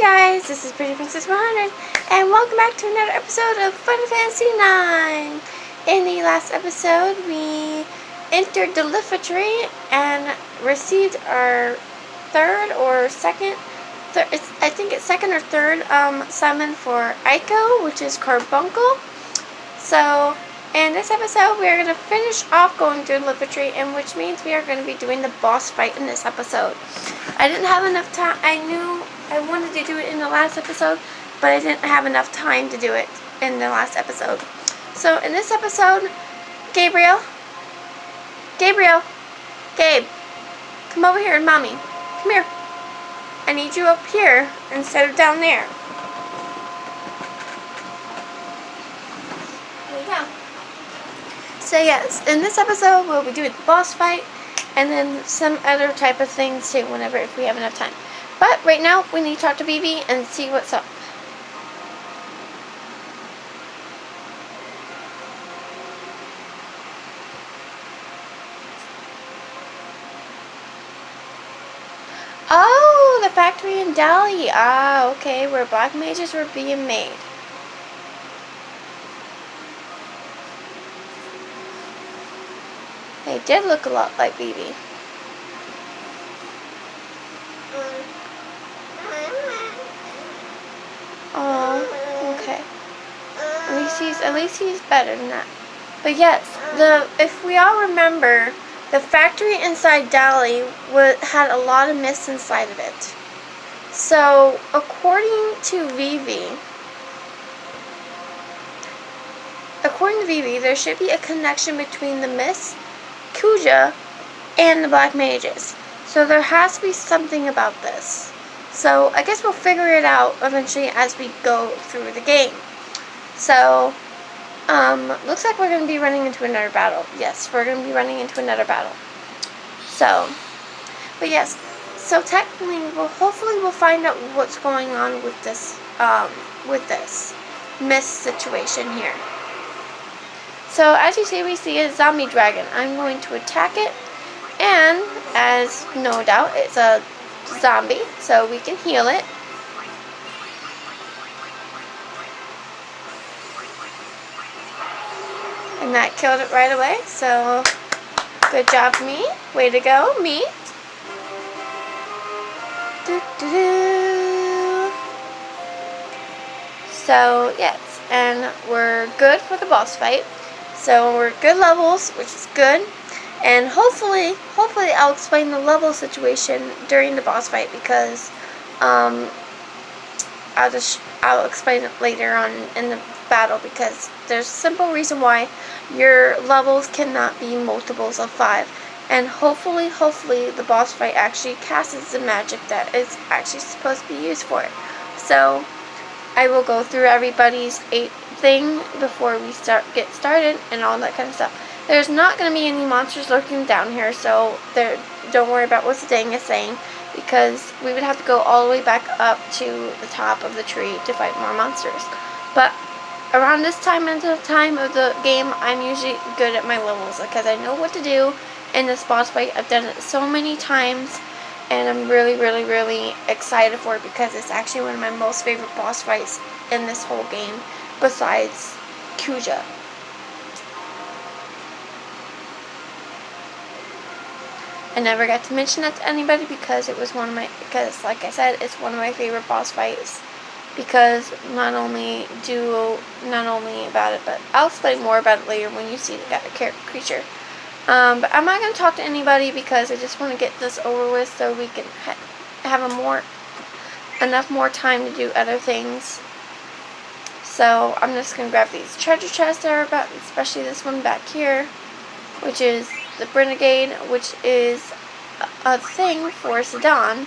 guys, this is Pretty Princess 100, and welcome back to another episode of Final Fantasy IX. In the last episode, we entered the Liffa and received our second or third summon for Eiko, which is Carbuncle. So, in this episode, we are going to finish off going through the Liffa, and which means we are going to be doing the boss fight in this episode. I didn't have enough time. I knew I wanted to do it in the last episode, but I didn't have enough time to do it in the last episode. So in this episode, Gabe, come over here, Mommy. Come here. I need you up here instead of down there. There you go. So yes, in this episode, we'll be doing the boss fight, and then some other type of things too, if we have enough time. But right now, we need to talk to Vivi and see what's up. Oh, the factory in Dali. Ah, okay, where black mages were being made. They did look a lot like Vivi. Oh, okay. At least he's better than that. But yes, if we all remember, the factory inside Dali had a lot of myths inside of it. So, according to Vivi, there should be a connection between the myths, Kuja, and the black mages. So there has to be something about this. So I guess we'll figure it out eventually as we go through the game. So, looks like we're going to be running into another battle. Yes, we're going to be running into another battle. So, but yes, so technically, hopefully we'll find out what's going on with this mist situation here. So, as you see, we see a zombie dragon. I'm going to attack it, and as no doubt, it's a zombie, so we can heal it. And that killed it right away, so good job, me. Way to go, me. So, yes, and we're good for the boss fight. So we're good levels, which is good. And hopefully I'll explain the level situation during the boss fight, because I'll explain it later on in the battle, because there's a simple reason why your levels cannot be multiples of 5. And hopefully the boss fight actually casts the magic that it's actually supposed to be used for it. So I will go through everybody's thing before we get started and all that kind of stuff. There's not going to be any monsters lurking down here, so don't worry about what the dang is saying, because we would have to go all the way back up to the top of the tree to fight more monsters. But around this time of the game, I'm usually good at my levels, because I know what to do in this boss fight. I've done it so many times, and I'm really excited for it, because it's actually one of my most favorite boss fights in this whole game, besides Kuja. I never got to mention that to anybody, because like I said, it's one of my favorite boss fights. Because not only about it, but I'll explain more about it later when you see the creature. But I'm not going to talk to anybody, because I just want to get this over with so we can have enough more time to do other things. So I'm just going to grab these treasure chests that are about, especially this one back here, which is the Renegade, which is a thing for Zidane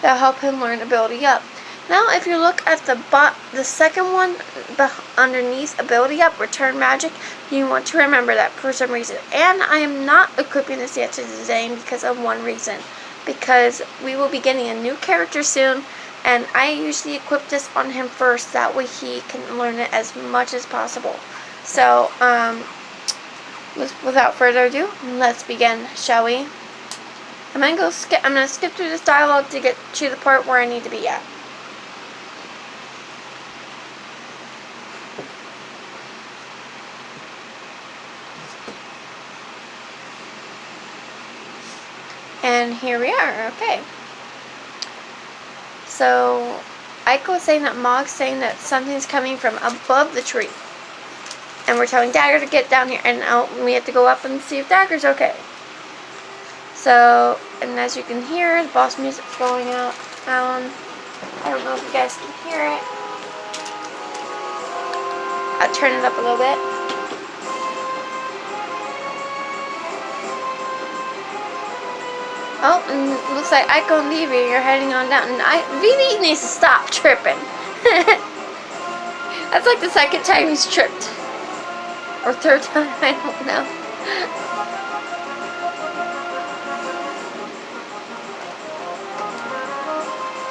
that'll help him learn ability up. Now, if you look at the second one underneath ability up, return magic, you want to remember that for some reason. And I am not equipping this yet to Zidane because of one reason. Because we will be getting a new character soon, and I usually equip this on him first, that way he can learn it as much as possible. So, without further ado, let's begin, shall we? I'm gonna skip through this dialogue to get to the part where I need to be at. And here we are. Okay. So Aiko is saying that Mog's saying that something's coming from above the tree. And we're telling Dagger to get down here. And we have to go up and see if Dagger's okay. So, and as you can hear, the boss music's going out. I don't know if you guys can hear it. I'll turn it up a little bit. Oh, and it looks like Aiko and Vivi are heading on down. And Vivi needs to stop tripping. That's like the second time he's tripped. Or third time, I don't know.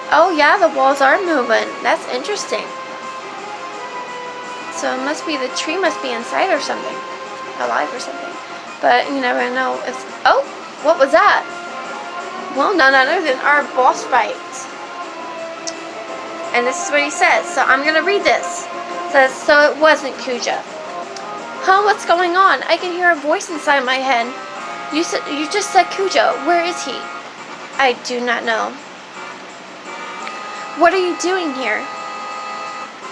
Oh yeah, the walls are moving. That's interesting. So it must be, the tree must be inside or something. Alive or something. But you never know. Oh, what was that? Well, none other than our boss fight. And this is what he says. So I'm going to read this. It says, so it wasn't Kuja. Huh, what's going on? I can hear a voice inside my head. You just said Kuja. Where is he? I do not know. What are you doing here?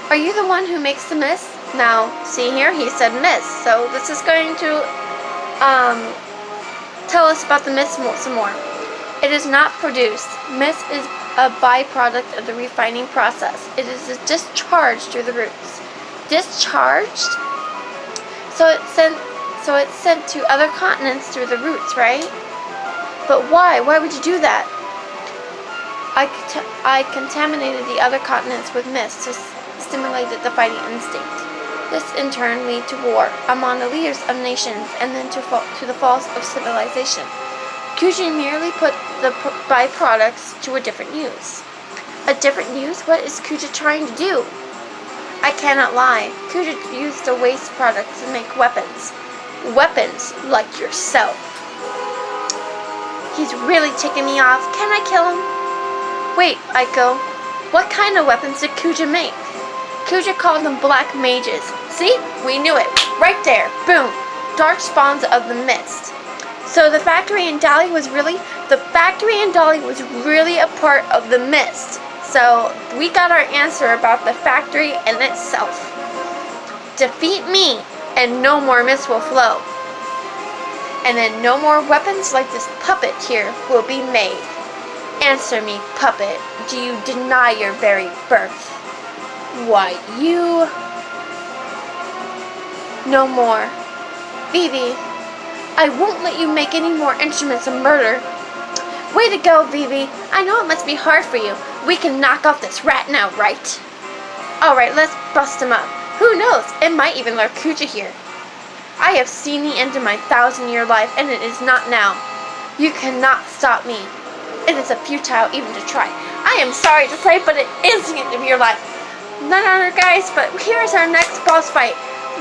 Are you the one who makes the mist? Now, see here, he said mist. So this is going to tell us about the mist some more. It is not produced. Mist is a byproduct of the refining process. It is discharged through the roots. Discharged? So it's sent to other continents through the roots, right? But why? Why would you do that? I contaminated the other continents with mist to stimulate the fighting instinct. This in turn lead to war among the leaders of nations and then to the falls of civilization. Kuja merely put the byproducts to a different use. A different use? What is Kuja trying to do? I cannot lie. Kuja used the waste products to make weapons. Weapons like yourself. He's really ticking me off. Can I kill him? Wait, Aiko. What kind of weapons did Kuja make? Kuja called them black mages. See? We knew it. Right there. Boom. Dark spawns of the mist. So the factory in Dali was really a part of the mist. So we got our answer about the factory in itself. Defeat me and no more mist will flow. And then no more weapons like this puppet here will be made. Answer me, puppet. Do you deny your very birth? Why, you... No more. Vivi, I won't let you make any more instruments of murder. Way to go, Vivi. I know it must be hard for you. We can knock off this rat now, right? Alright, let's bust him up. Who knows? It might even lure Kuja here. I have seen the end of my 1,000-year life, and it is not now. You cannot stop me. It is a futile even to try. I am sorry to say, but it is the end of your life. None other, guys, but here is our next boss fight.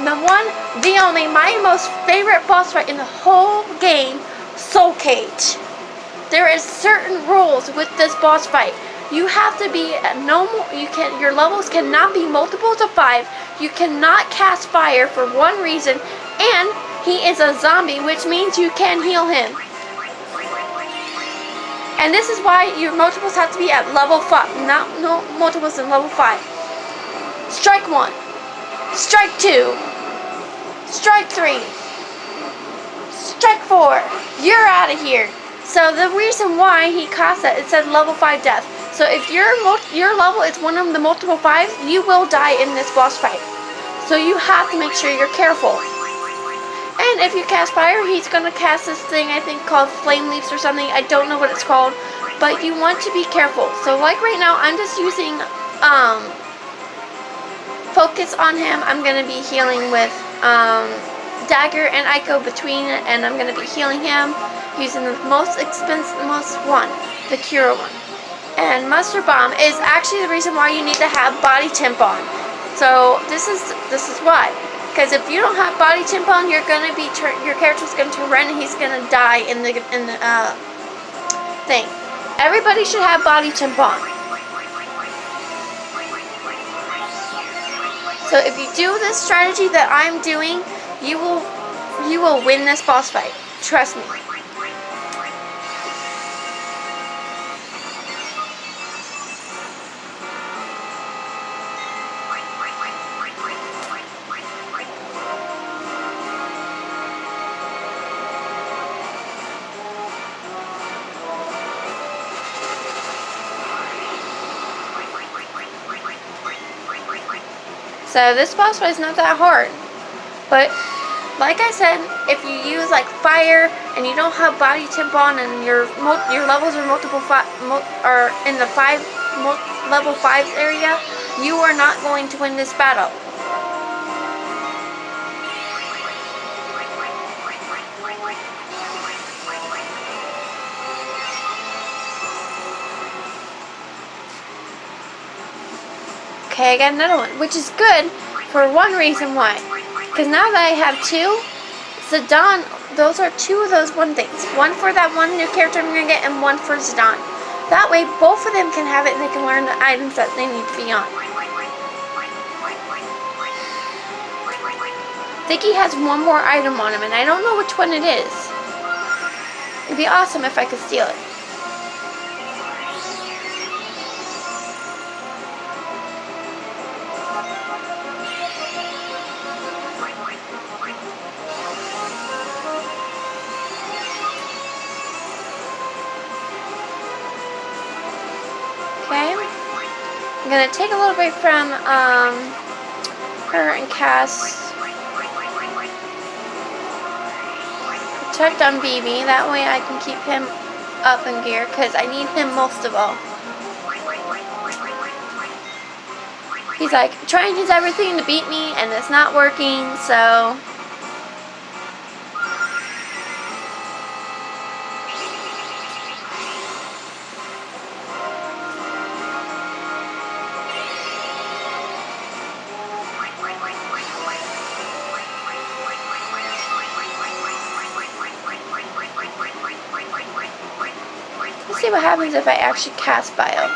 The one, the only, my most favorite boss fight in the whole game, Soul Cage. There is certain rules with this boss fight. You have to be no more. Your levels cannot be multiples of 5. You cannot cast fire for one reason, and he is a zombie, which means you can heal him. And this is why your multiples have to be at level 5, no multiples in level 5. Strike 1. Strike 2. Strike 3. Strike 4. You're out of here. So the reason why he cost that, it said level 5 death. So if your level is one of the multiple 5s, you will die in this boss fight. So you have to make sure you're careful. And if you cast fire, he's going to cast this thing, I think, called Flame Leaps or something. I don't know what it's called. But you want to be careful. So like right now, I'm just using focus on him. I'm going to be healing with Dagger and Aiko between it. And I'm going to be healing him using the most one, the Cure one. And Mustard Bomb is actually the reason why you need to have Body Temp on. So this is why. Because if you don't have Body Temp on, you're gonna be your character's gonna turn red and he's gonna die in the thing. Everybody should have body tampon. So if you do this strategy that I'm doing, you will win this boss fight. Trust me. So this boss fight is not that hard, but like I said, if you use like fire and you don't have body tampon and your levels are are in the level 5 area, you are not going to win this battle. Okay, I got another one, which is good for one reason why. Because now that I have two, Zidane, those are two of those one things. One for that one new character I'm going to get, and one for Zidane. That way, both of them can have it, and they can learn the items that they need to be on. I think he has one more item on him, and I don't know which one it is. It'd be awesome if I could steal it. I'm gonna take a little break from her and Cass. Protect on BB, that way I can keep him up in gear, because I need him most of all. He's like trying his everything to beat me, and it's not working, so... Let's see what happens if I actually cast Bio.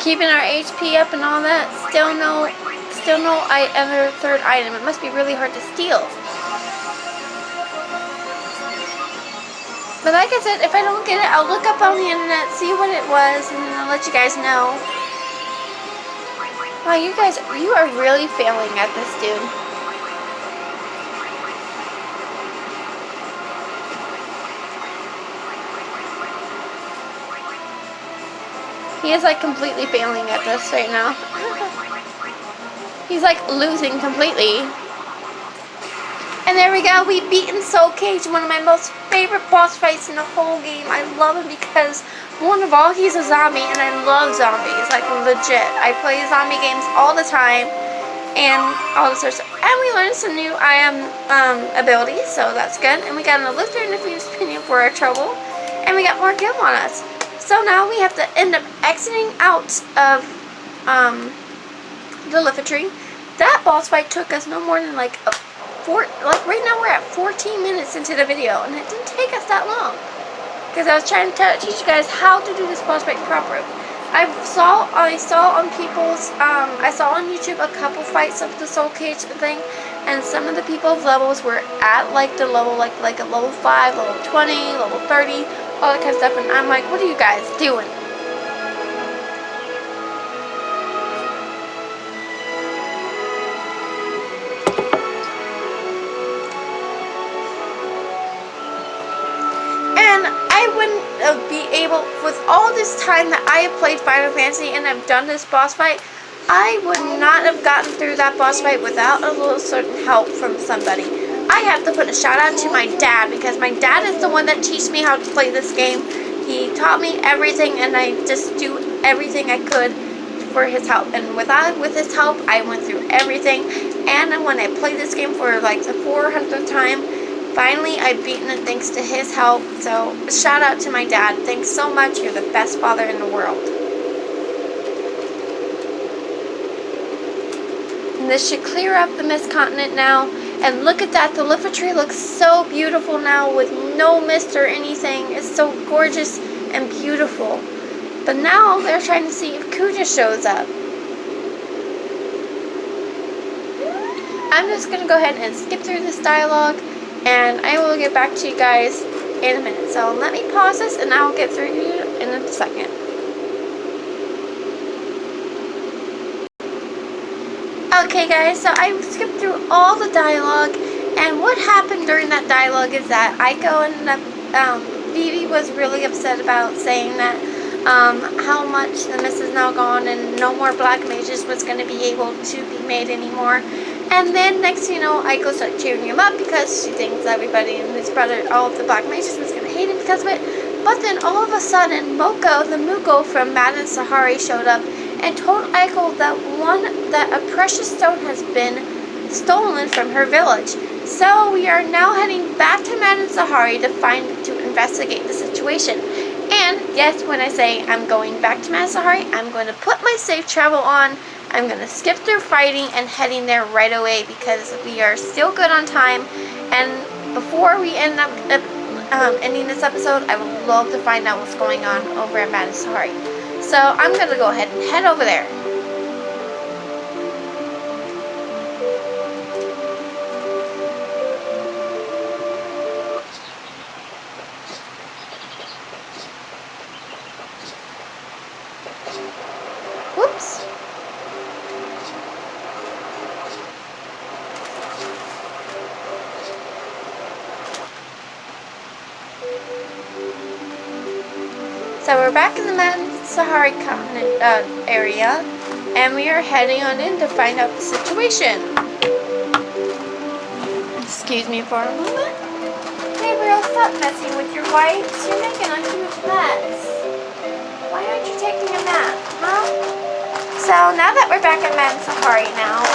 Keeping our HP up and all that. Still no other third item. It must be really hard to steal. But like I said, if I don't get it, I'll look up on the internet, see what it was, and then I'll let you guys know. Wow, you are really failing at this, dude. He is like completely failing at this right now. He's like losing completely. And there we go, we've beaten Soul Cage, one of my most favorite boss fights in the whole game. I love him because, one of all, he's a zombie, and I love zombies, like legit. I play zombie games all the time, and all this sort of stuff. And we learned some new abilities, so that's good. And we got an Elixir and a Fuse Pinion for our trouble, and we got more Gil on us. So now we have to end up exiting out of the Lithotree. That boss fight took us no more than like right now we're at 14 minutes into the video, and it didn't take us that long because I was trying to teach you guys how to do this boss fight properly. I saw on people's I saw on YouTube a couple fights of the Soul Cage thing, and some of the people's levels were at like the level like a level 5, level 20, level 30, all that kind of stuff, and I'm like, what are you guys doing? I wouldn't be able, with all this time that I have played Final Fantasy and I've done this boss fight, I would not have gotten through that boss fight without a little certain help from somebody. I have to put a shout out to my dad, because my dad is the one that teaches me how to play this game. He taught me everything, and I just do everything I could for his help. And with his help, I went through everything. And when I played this game for like the 400th time, finally I've beaten it thanks to his help. So shout out to my dad. Thanks so much. You're the best father in the world. And this should clear up the mist continent now. And look at that, the Lifa tree looks so beautiful now with no mist or anything. It's so gorgeous and beautiful. But now they're trying to see if Kuja shows up. I'm just going to go ahead and skip through this dialogue, and I will get back to you guys in a minute. So let me pause this and I'll get through you in a second. Okay guys, so I skipped through all the dialogue, and what happened during that dialogue is that Aiko and Vivi was really upset about saying that how much the mist is now gone and no more black mages was going to be able to be made anymore. And then next you know, Aiko started cheering him up because she thinks everybody and his brother, all of the black mages, was going to hate him because of it. But then all of a sudden, Moko, the Muko from Madden Sahari, showed up and told Aiko that a precious stone has been stolen from her village. So we are now heading back to Madden Sahari to investigate the situation. And yes, when I say I'm going back to Madden Sahari, I'm going to put my safe travel on. I'm going to skip through fighting and heading there right away because we are still good on time. And before we end up ending this episode, I would love to find out what's going on over at Madden Sahari. So I'm going to go ahead and head over there. Whoops. So we're back in the Madden Sahari continent area, and we are heading on in to find out the situation. Excuse me for a moment. Gabriel, stop messing with your wipes. You're making a huge mess. Why aren't you taking a nap, huh? So now that we're back at Madden Sahari now,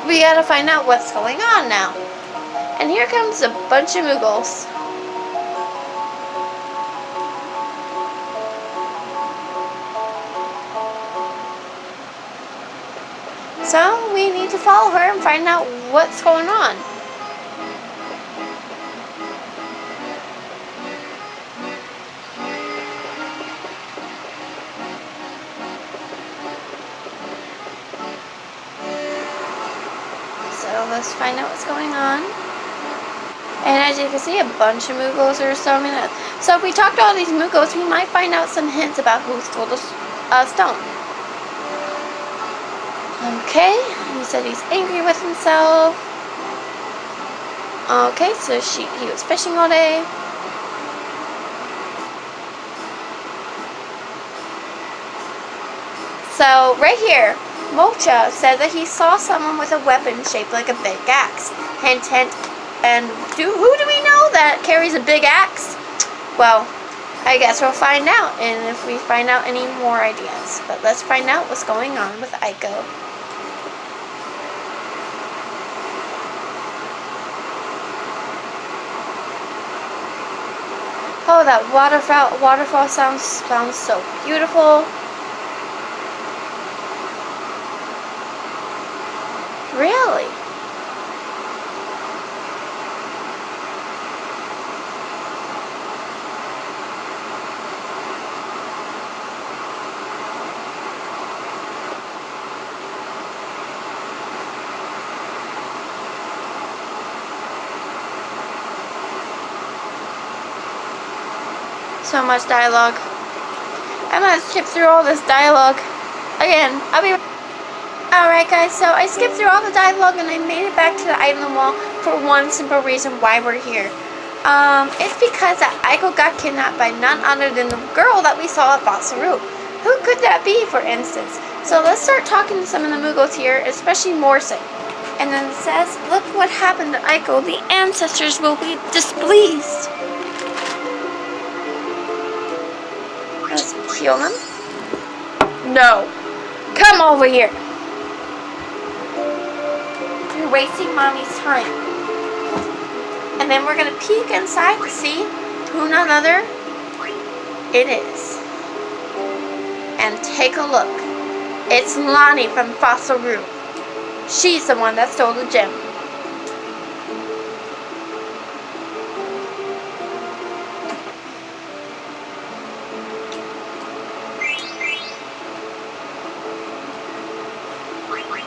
we gotta find out what's going on now. And here comes a bunch of Muggles. So we need to follow her and find out what's going on. So let's find out what's going on. And as you can see, a bunch of Muggles are storming us. So if we talk to all these Muggles, we might find out some hints about who stole the stone. Okay, he said he's angry with himself. Okay, so he was fishing all day. So right here, Mocha said that he saw someone with a weapon shaped like a big axe. Hint, hint. And who do we know that carries a big axe? Well, I guess we'll find out, and if we find out any more ideas. But let's find out what's going on with Aiko. Oh, that waterfall sounds so beautiful. Really? So much dialogue. I'm gonna skip through all this dialogue. Again, I'll be... Alright guys, so I skipped through all the dialogue and I made it back to the island wall for one simple reason why we're here. It's because that Aiko got kidnapped by none other than the girl that we saw at Basaru. Who could that be, for instance? So let's start talking to some of the Mugos here, especially Morrison. And then it says, look what happened to Aiko. The ancestors will be displeased. Let's heal them. No. Come over here. You're wasting Mommy's time. And then we're going to peek inside to see who none other it is. And take a look. It's Lonnie from Fossaroo. She's the one that stole the gem.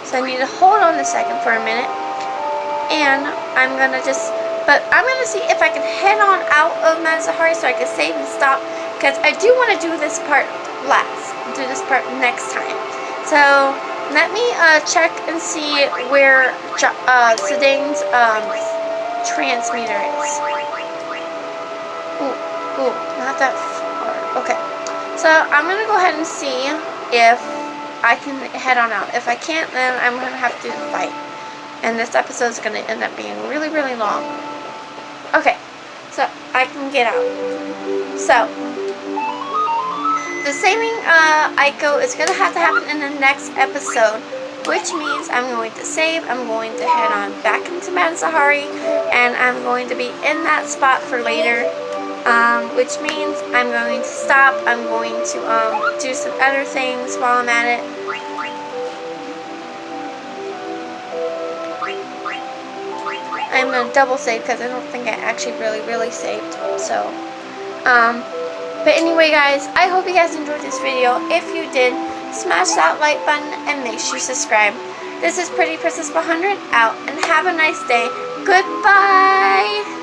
So I need to hold on a second for a minute. And I'm going to just... But I'm going to see if I can head on out of Matsahari so I can save and stop. Because I do want to do this part last. Do this part next time. So let me check and see where Zidang's transmitter is. Ooh, not that far. Okay. So I'm going to go ahead and see if I can head on out. If I can't, then I'm going to have to do the fight. And this episode is going to end up being really, really long. Okay, so I can get out. So, the saving Aiko is going to have to happen in the next episode, which means I'm going to save, I'm going to head on back into Matsahari, and I'm going to be in that spot for later, which means I'm going to stop, I'm going to do some other things while I'm at it. I'm going to double save because I don't think I actually really saved. So, but anyway guys, I hope you guys enjoyed this video. If you did, smash that like button and make sure you subscribe. This is Pretty Princess 100 out, and have a nice day. Goodbye!